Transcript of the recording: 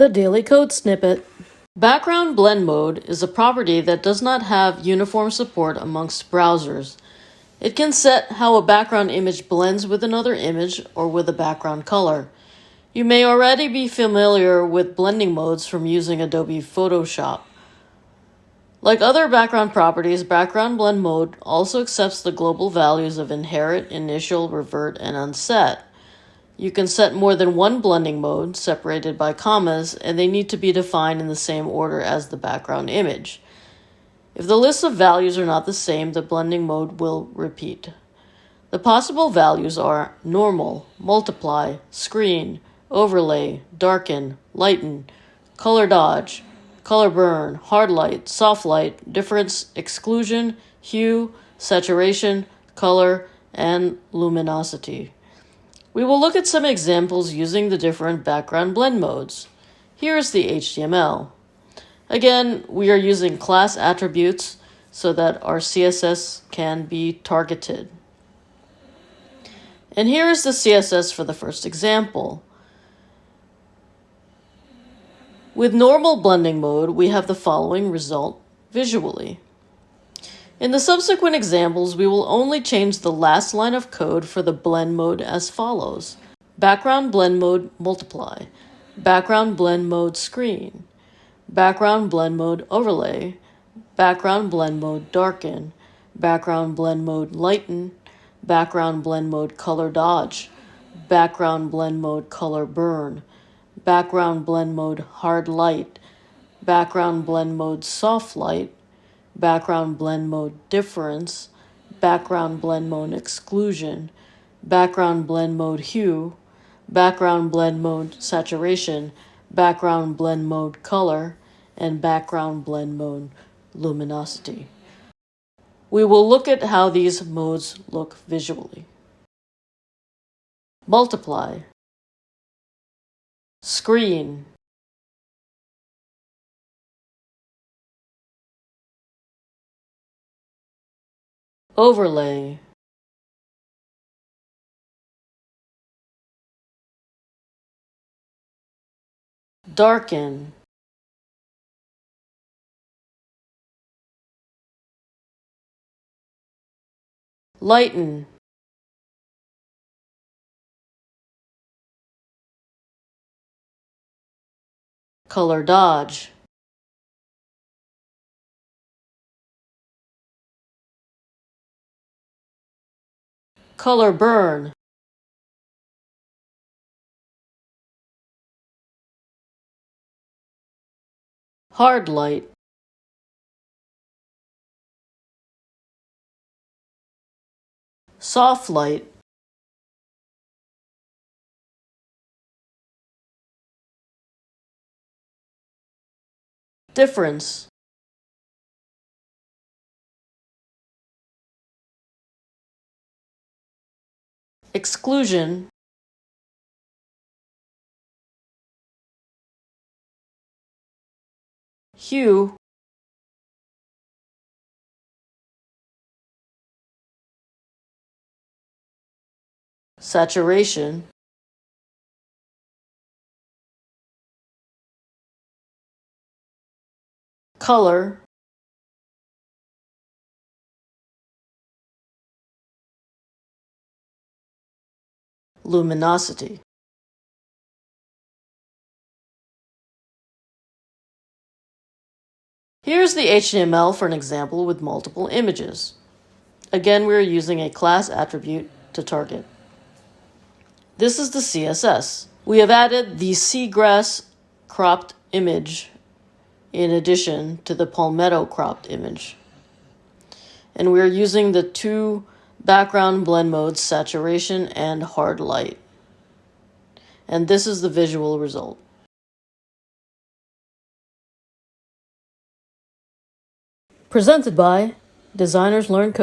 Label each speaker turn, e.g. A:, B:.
A: The Daily Code Snippet. Background blend mode is a property that does not have uniform support amongst browsers. It can set how a background image blends with another image or with a background color. You may already be familiar with blending modes from using Adobe Photoshop. Like other background properties, background blend mode also accepts the global values of inherit, initial, revert, and unset. You can set more than one blending mode, separated by commas, and they need to be defined in the same order as the background image. If the lists of values are not the same, the blending mode will repeat. The possible values are normal, multiply, screen, overlay, darken, lighten, color dodge, color burn, hard light, soft light, difference, exclusion, hue, saturation, color, and luminosity. We will look at some examples using the different background blend modes. Here is the HTML. Again, we are using class attributes so that our CSS can be targeted. And here is the CSS for the first example. With normal blending mode, we have the following result visually. In the subsequent examples, we will only change the last line of code for the blend mode as follows. Background blend mode multiply, background blend mode screen, background blend mode overlay, background blend mode darken, background blend mode lighten, background blend mode color dodge, background blend mode color burn, background blend mode hard light, background blend mode soft light, background blend mode difference, background blend mode exclusion, background blend mode hue, background blend mode saturation, background blend mode color, and background blend mode luminosity. We will look at how these modes look visually. Multiply, screen, overlay, darken, lighten, color dodge, color burn, hard light, soft light, difference, exclusion, hue, saturation, color, luminosity. Here's the HTML for an example with multiple images. Again, we are using a class attribute to target. This is the CSS. We have added the seagrass cropped image in addition to the palmetto cropped image. And we are using the two background blend modes, saturation and hard light. And this is the visual result. Presented by Designers Learn Code.